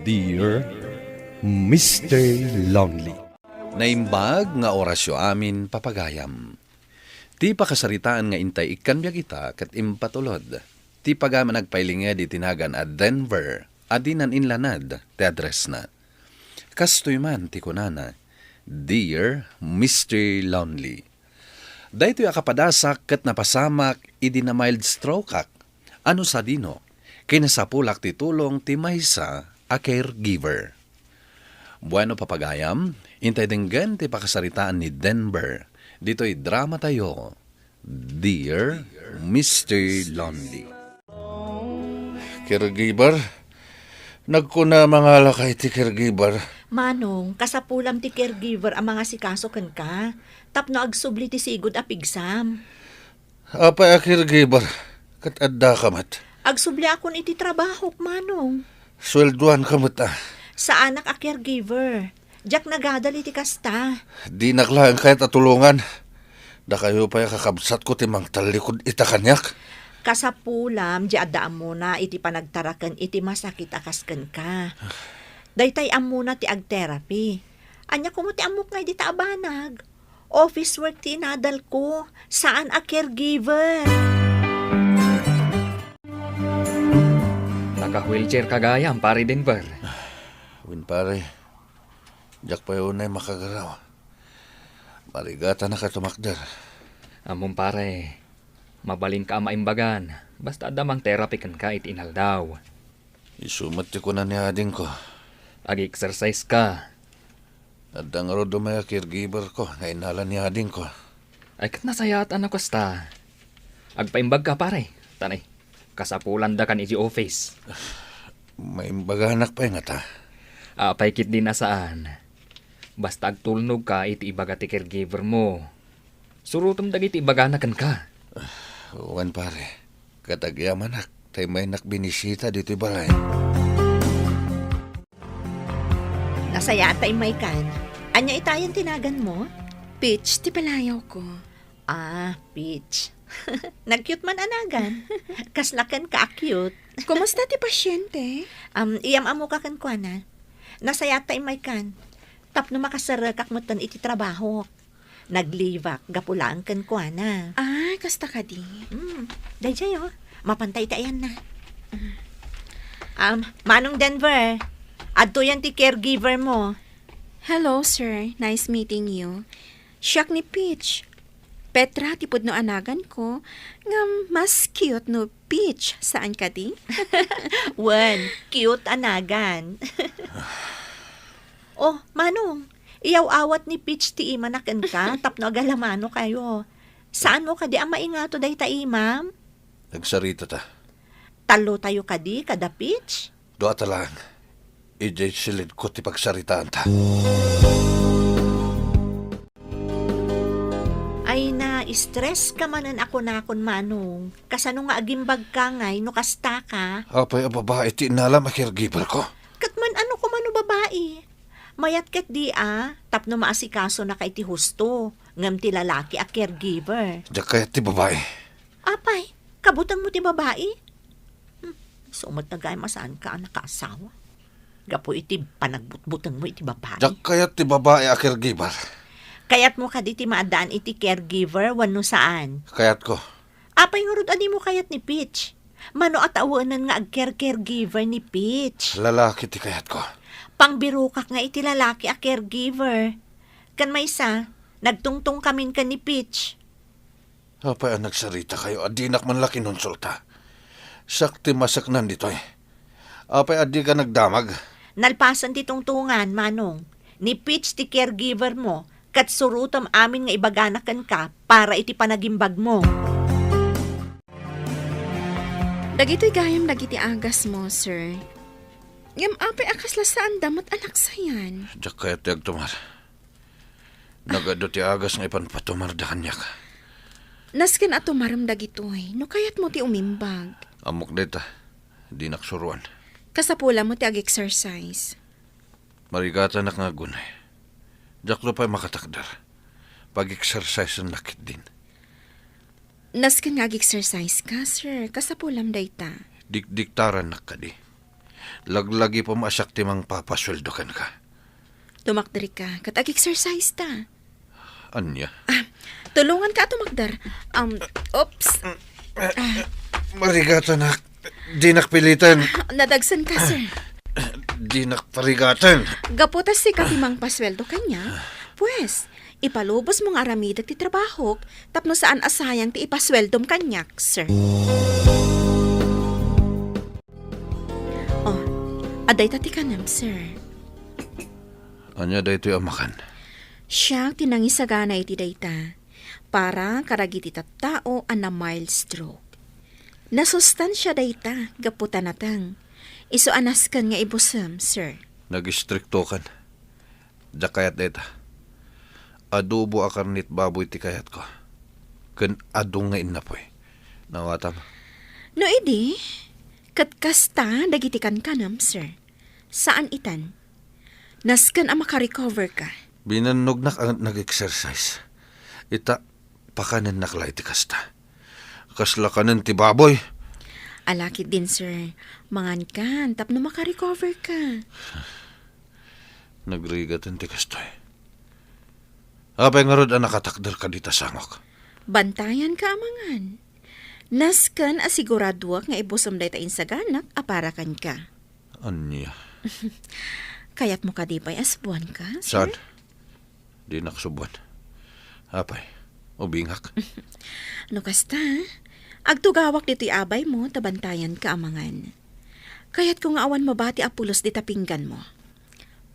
Dear Mr. Lonely. Naimbag nga orasyo amin papagayam. Ti pakasaritaan nga intay ikan biya kita kat impatulod. Ti pagama nagpailinga di tinagan at Denver, adinan inlanad, ti address na. Kastoy man ti kunana, Dear Mr. Lonely. Dahito akapadasak kat napasamak idi na mild stroke ak. Ano sa dino? Kinasapulak ti tulong ti maysa a caregiver. Bueno papagayam, intay denggan ti pakasaritaan ni Denver. Dito'y drama tayo, Dear Mr. Lonely. Caregiver? Nagkuna mga lakay ti caregiver. Manong, kasapulam ti caregiver ang mga sikaso ken ka. Tapno agsubli ti sigod a pigsam. Apay a caregiver, kat adda kamat. Agsubli akon iti trabaho, manong. Swelduan kamat Sa anak a caregiver. Diyak nagadal iti kasta. Di naklaan kahit atulungan. Da kayo pa'y kakabsat ko timang talikod ita kanyak. Kasapulam, di adaan mo na iti panagtarakan iti masakit akasken ka. Daytay amuna ti ag-therapy. Anya ko mo ti amok nga iti taabanag. Office work ti inadal ko. Saan a caregiver? Naka-wheelchair kagayam, pare Denver. Win pare, diyak pa yun ay makagaraw. Marigata na ka tumakdar. Among pare, mabalin ka maimbagan. Basta adamang therapy kan ka itinaldaw. Isumat ko na ni ading ko. Ag-exercise ka. Adang rodo may caregiver ko, na inalan ni ading ko. Ay kat nasayatan ako sta. Agpaimbag ka pare. Tanay, kasapulan da kan iti office. May imbaganak pa yung ata. Apay kit din na saan. Basta agtulnog ka iti ibaga ti caregiver mo. Surutom dagiti ibaganakan ka. Wan pare, katagyaman tay may nakbinisita dito ibaray. Nasaya atay may kan. Anya itayan tinagan mo? Peach, ti palayaw ko. Ah, Peach. Nag-cute man anagan. Kaslakan ka cute. Kumusta ti pasyente? Iyam amo ka kan kuana. Nasaya tay may kan. Tapno makasarakak mo tan iti trabaho. Naglivak, gapulaan kan kuana. Ay, kasta ka di. Day jayo, mapantay tayan na. Manong Denver, adto yan ti caregiver mo. Hello, sir. Nice meeting you. Siyak ni Peach. Petra, tipod no anagan ko. Nga mas cute no Peach. Saan ka di? Wen, cute anagan. Oh, Manong, iyaw awat ni Peach ti ima naken ka, tapno agalamano kayo. Saan mo kadi ang maingato day ta imam? Nagsarita ta. Talo tayo kadi kada Peach? Doa talang. Ijay silid ko ti pagsaritaan ta. Ay na, stress ka manan ako na akon Manong. Kasano nga agimbag ka ngay, no kasta ka. Apay ang babae ti inalam a caregiver ko. Katman ano ko mano babae. Mayat kat di tapno maasikaso na kay ti husto. Ngam ti lalaki a caregiver. Diyak kaya ti babae. Apay, kabutang mo ti babae? Sumot na gaya masaan ka nakaasawa. Gapo iti panagbutbutang mo iti babae. Diyak kaya ti babae a caregiver. Kayat mo ka di ti maadaan iti caregiver wano saan. Kayat ko. Apay ngurod ani mo kayat ni Peach. Mano at awanan nga ag-caregiver ni Peach. Lalaki ti kayat ko. Pangbirukak nga iti lalaki a caregiver. Kan may isa, nagtungtong kamin ka ni Peach. Apay ang nagsarita kayo, adinak man laki nunsulta. Sakti masaknan dito eh. Apay adi ka nagdamag. Nalpasan ti tungtungan, Manong. Ni Peach ti caregiver mo, kat surutom amin nga ibaganakan ka para iti panagimbag mo. Dagito'y gayam dagiti agas mo, sir. Ngam apay akas lasaan damot anak sayan. Diyak kaya ti agtumar. Nagado ti agas nga ipanpatumar da kanyak. Nasken ato maram dagitoy, no kayat mo ti umimbag. Amok dita, di naksuruan. Kasapula mo ti ag-exercise. Marigata nak nga gunay. Diyak lo pa'y makatakdar. Pag-exercise ang nakit din. Nasken nga ag-exercise ka, sir. Kasapulam dayta. Dikdiktaran na ka di. Laglagi pa maasak timang papasweldo kan ka. Tumakdari ka, katag-exercise ta. Anya? Tulungan ka tumakdar. Oops, Marigatan nak. Di nakpilitan. nadagsan ka, sir. Di nakparigatan. Gaputas si katimang pasweldo kanya. Pues, ipalubos mong aramida ti trabaho, tapno saan asayang ti ipasweldom kanyak, sir. Oh, aday tati kanam, sir. Anya da ito'y amakan. Siya tinangisagana iti dayta para karagiti tattao ana mild stroke. Nasustansya dayta gaputan natang. Iso anaskan nga ibusam, sir. Nag-istrikto kan. Da kayat deta. Adobo a karnit baboy ti kayat ko. Kan adong nga inapoy. Nawatam. No idi, katkasta dagitikan kanam, sir. Saan itan? Naskan ang makarecover ka. Binanog nak ang nag-exercise. Ita, pakanan naklay ti kasta. Kasla kanan ti baboy. Alakit din, sir. Mangan kan, tapno makarecover ka. Nagrigatan ti kastoy. Apay nga rod ang nakatakdal ka dita sangok. Bantayan ka amangan. Naskan asiguraduak nga ibusam day tain sa ganak, aparakan ka. Anya? Kayat mo ka di pa'y asbuan ka, Saan? sir? Di naksubuan. Apay, ubingak. Lukas ta, agtugawak dito'y abay mo, tabantayan ka amangan. Kaya't kung awan mabati apulos di tapinggan mo.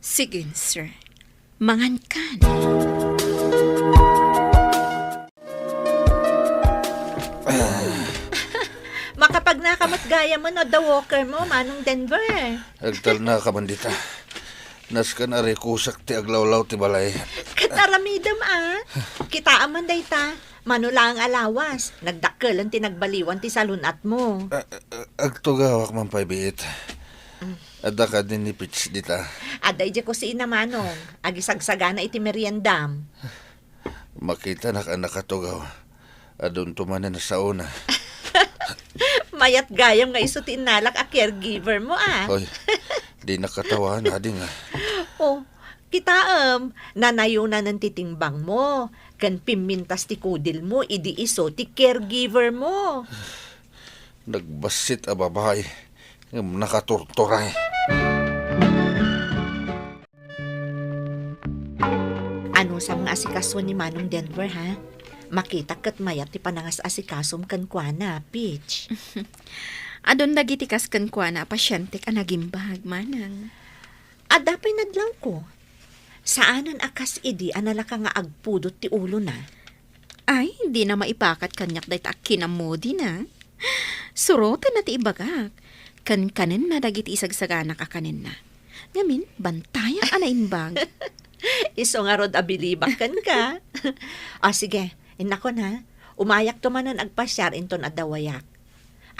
Sige, sir. Mangan kan. Makapag nakamot gaya mo no, the walker mo, Manong Denver. Agtal na ka bandita. Naskan ari kusak ti aglawlaw ti balay. Kataramidam Kita aman dayta. Manulang alawas. Nagdakkelan ti nagbaliwan ti salunat mo. Agtugawak man paybiit. Adda ka din ni Pitch dita. Aday di ko si ina Manong. Agisagsagana iti meriendam. Makita na ka nakatugaw. Adun tumanan na sa una. Mayat gayam nga iso ti inalak a caregiver mo Hoy, di nakatawa na di nga. Oh, kita nanayunan ng titimbang mo. Kan pimintas ti kudil mo, idi iso ti caregiver mo. Nagbasit a babae. Nakaturturay. Ano sa mga asikaso ni Manong Denver, ha? Makita kat mayat ti panangas asikasom kan kuana, Peach. Adon dagitikas kan kwa na pasyente ka nagimbag, manang. Adapay nadlaw ko. Saanan akas idi anala ka nga agpudot ti ulo na. Ay, di na maipakat kanyak dahit akinamodi na. Surotan na ti ibagak. Kanin na dagiti isagsagana ka kanin na. Ngamin, bantayan anaimbag. Iso nga rod abilibak kan ka. O sige, inako na. Umayak to manan agpasyar inton adawayak.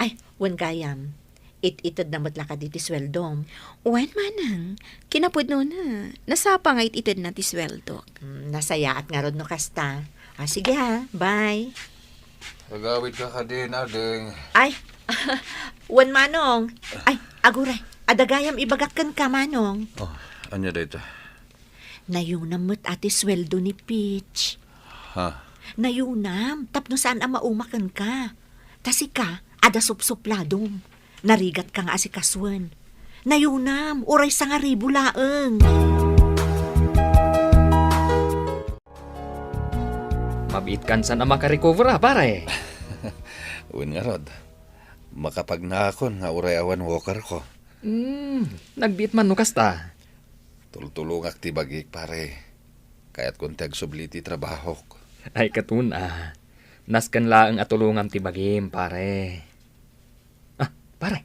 Ay, wen gayam. Ititad na matla ka diti sweldom. Wen manang, kinapudno na. Nasapa nga ititid na ti sweldo. Nasayaat nga rod no kasta. Sige ha, bye. Agawid ka din, ading. Ay, wen Manong. Ay, aguray. Adagayam ibagakkan ka, Manong. Oh, anya dito? Nayunam mo't ati sweldo ni Peach. Ha? Nayunam, tapno saan ang maumakan ka. Tasi ka, ada supsupladong. Narigat ka nga asikaswan. Nayunam, uray sa nga ribu laeng. Mabit kan saan ang makarecover pare. Uwin nga rod. Makapagnakon nga uray awan walker ko. Nagbiit man no kasta. Tultulungak ti bagik pare. Kaya't kunti agsubliti trabaho ko. Ay katuna. Naskan laang atulungam ti bagim pare. Pare,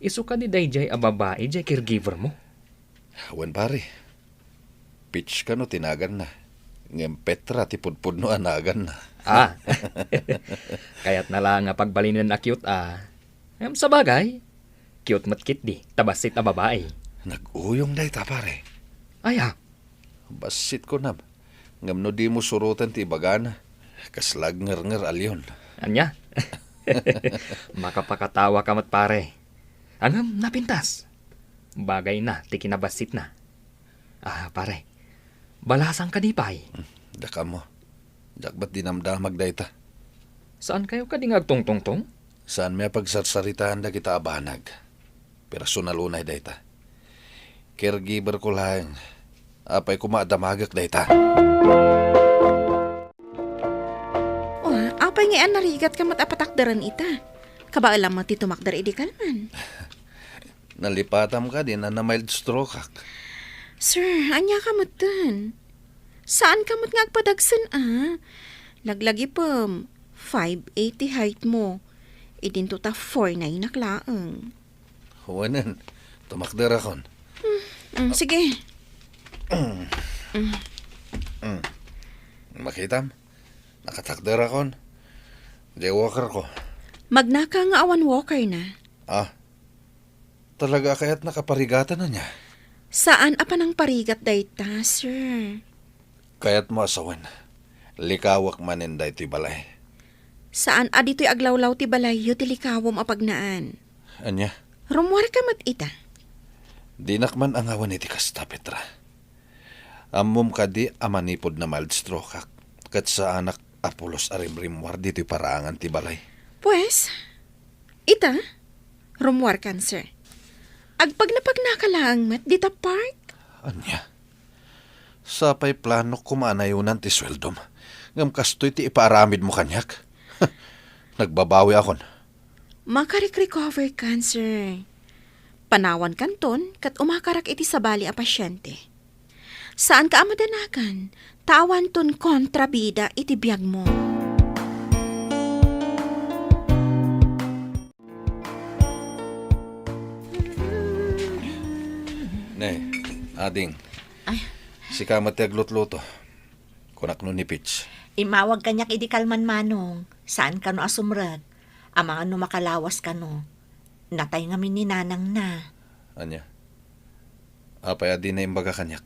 iso ka ni Dayjay a babae, jay caregiver mo? Wen pare. Pitch ka no tinagan na. Ngem Petra ti pudpud no anagan na. Kaya't na lang nga pagbalinan na cute sa bagay, cute matkit di, tabasit a babae. Nag-uyong day ta pare. Basit ko na. Ngem no di mo surutan ti bagana. Kaslag ngar alyon. Anya? Makapakatawa ka mat pare. Hanggang napintas. Bagay na, ti kinabasit na. Pare, balasang ka di pay. Daka mo. Jak ba't dinamdamag dayta? Saan kayo ka di ngagtong-tong-tong? Saan may pagsarsaritaan da kita abanag? Personal unay dayta. Caregiver ko lang. Apay kumadamagak dayta. Apay nga narigat ka matapatakdaran ita. Kabaalam mo ti tumakdar idi kalman. Nalipatam ka din na mild stroke ak. Sir, anya ka matan. Saan ka mat nga agpadagsan Laglagi pa, 5'80 height mo. Idinto ta 4'9 naklaang. Huwanan, tumakder akon. Sige. Makitam, nakatakder akon. Jaywalker ko. Magnaka nga awan walker na. Talaga kaya't nakaparigatan na niya. Saan apa nang parigat dayta, sir? Kaya't mo asawan. Likawak manin day ti balay. Saan adito'y aglawlaw ti balayo ti likawom apagnaan? Anya, Rumwar ka mat ita. dinakman ang awan iti kasta, Petra. Amom ka di amanipod na mild stroke ak. Kat sa anak Apolos arimrimwar dito'y paraangan ti balay. Pues, ita, rumwar kan, sir. Agpag napagnakalaang mat dita park? Anya, sapay plano kumanayunan ti sweldom. Ngam kastoy ti ipaaramid mo kanyak. Nagbabawi akon. Makarik-recover kan, sir. Panawan kanton, kat umakarak iti sabali a pasyente. Saan ka amadanakan? Tawan ton kontrabida iti biyag mo. Ne, ading. Si kamat ti aglutluto. Kunak no ni Pitch. Imawag kanyak idi kalman manong. Saan ka no asumrag? Amang ano makalawas ka no. Natay nga ni nanang na. Anya, apay adi na imbaga kanyak.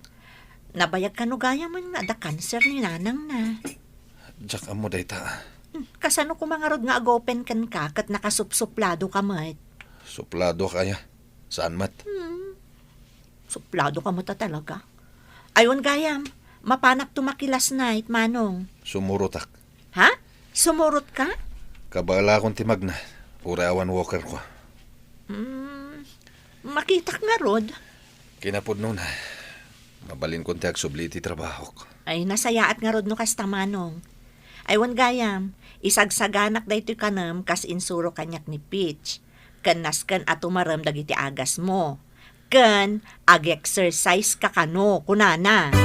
Nabayag ka no gaya man nga da cancer ni nanang na. Diyak amo dayta. Kasano ko mga rod nga agopen kan ka kat nakasupsuplado ka mat. Suplado kaya. Saan mat? Suplado ka mo ta talaga. Ayon gayam, mapanak tumakilas night, manong. Sumurutak. Ha? Sumurot ka? Kabala akong timag na. Urawan walker ko. Makitak nga rod. Kinapod nun. Mabalin kong ti agsubliti trabaho ko. Ay, nasayaat nga rod no kasta manong. Aywan gayam, isagsaganak da ito'y kanam kas insuro kanyak ni Peach. Kanas kan atumaram dagiti agas mo. Kan ag-exercise ka kano, kunana.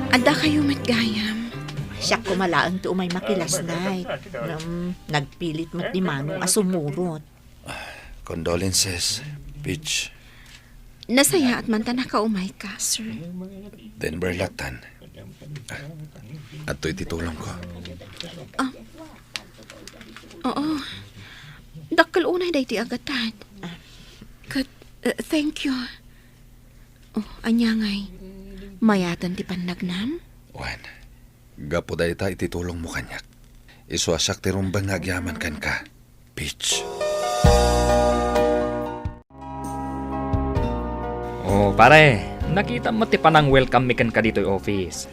Anda kayo matgayam. Siya kumalaan to umay makilas night. Nagpilit mo ni manong asumurot. Condolences, Peach. Nasaya at man ta nakaumay ka, sir. Denver Latan. At to'y titulong ko. Oo. Dakal unay dahi ti agatad. Thank you. Anyangay. Mayatan ti pannagnam? Juan, gapo dayta ititulong mo kanyak. Iswasak ti rumbang nagyaman kan ka, Peach. Pare, nakita mo ti panang welcome mi kan ka dito'y office.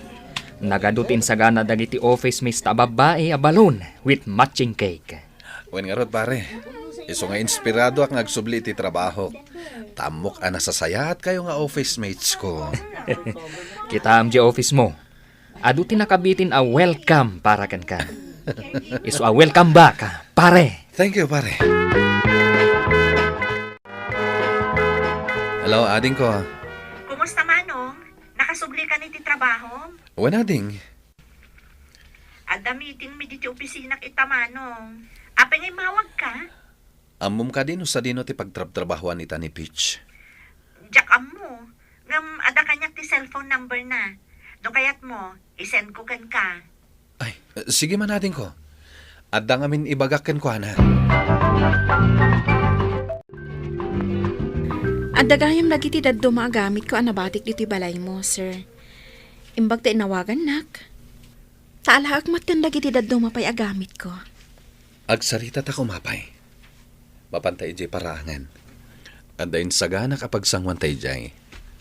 Nagadutin sa gana dagiti office mista babae a balloon with matching cake. Wen nga rod, pare. Iso nga inspirado ak ngagsubli ti trabaho. Tamok ana sasayat kayo nga office mates ko. Kita am di office mo. Adu ti nakabitin a welcome para kan ka. Iso a welcome back, pare. Thank you, pare. Hello, ading ko. Kumusta manong? Nakasubli ka ni ti trabaho? Wen ading. Ada meeting mi diti opisina kita manong. Apay ngay mawag ka? Amom ka din sa dino ti pagtrabahuan ita ni Peach. Jack mo. Ngam ada kanyak ti cellphone number na. Do kayat mo, isend ko kan ka. Ay, sige man ading ko. Adda ngamin ibagakken ko, ana. Adagayam lagi ti daddo maagamit ko anabatik dito balay mo, sir. Imbag ta inawagan nak. Taalaak matan lagi ti daddo mapay agamit ko. Agsarita ta kumapay. Mapantay jay parangan. Andayin sagana kapag sangwan tay jay.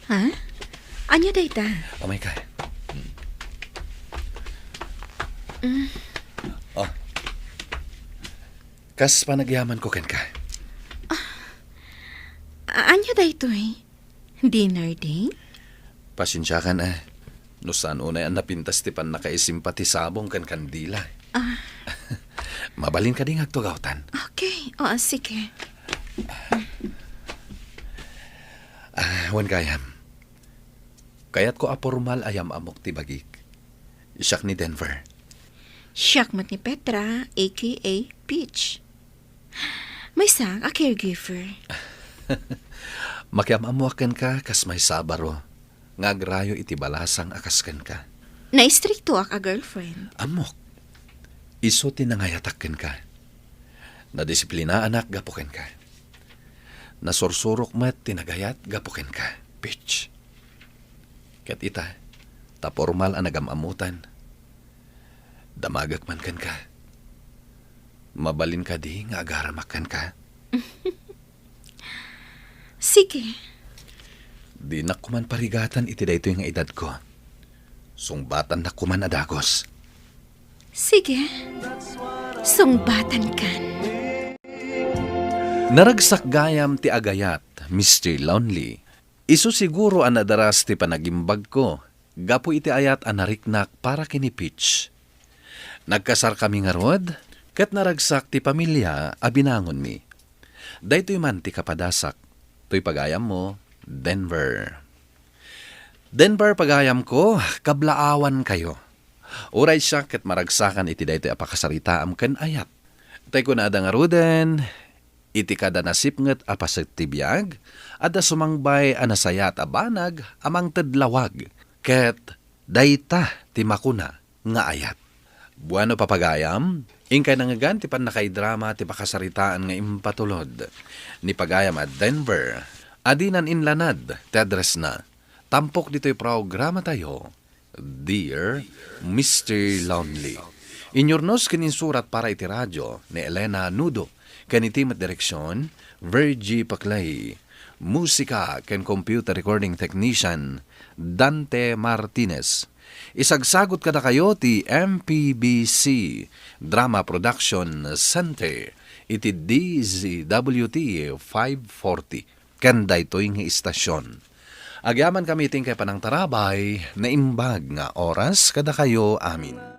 Ha? Anya dayta? Amay ka. Oh. Kas panagyaman ko ken ka. Anya daytoy? Dinner date? Pasensya ka na. No saan unay ang napintas ti pan nakaisimpatisabong kan kandila. Mabalin ka ding agtugawtan. Okay. O, sige. Wan kayam. Kayat ko apormal ayam amok ti bagik. Isak ni Denver. Siyakmat ni Petra, a.k.a. Peach. May sak, a caregiver. Makiamamuakan ka kas may sabaro. Ngagrayo iti balasang akaskan ka. Naistrikto ak a girlfriend. Amok. Iso tinangayatakken ka. Nadisiplina anak gapuken ka. Nasursurok mat tinagayat gapuken ka. Bitch. Kat ita, tapormal ang nagamamutan. Damagak man kan ka. Mabalin ka di nga agaramakan ka. Sige. Di na kuman parigatan iti dayto nga edad ko. Sungbatan na kuman adagos. Sige. Sungbatan kan. Naragsak gayam ti agayat, Mr. Lonely. Isu siguro ang nadaras ti panagimbag ko. Gapo iti ayat ang nariknak para kini Peach. Nagkasar kami nga rod, kat naragsak ti pamilya abinangon mi. Daytoy man ti kapadasak, to'y pagayam mo, Denver. Denver pagayam ko, kablaawan kayo. Uray siya kat maragsakan iti daytoy apakasaritaam ken ayat. Tay ko na nga ruden, iti kada nasipnget apaset ti biyag, ada sumangbay anasayat abanag amang tedlawag, ket dayta ti makuna nga ayat. Buano papagayam, ingkay nangagan ti pan nakaidrama ti pakasaritaan nga impatulod. Ni pagayam at Denver, adinan inlanad, ti address na. Tampok dito'y programa tayo, Dear Mr. Lonely. Inyornos kininsurat para iti radyo ni Elena Nudo, kanitimat direksyon, Virgie Paclay. Musika ken computer recording technician, Dante Martinez. Isagsagot kada kayo ti MPBC Drama Production Center iti DZWT 540 kanda ito'y nga istasyon. Agyaman kami iting kay panang tarabay na imbag nga oras kada kayo amin.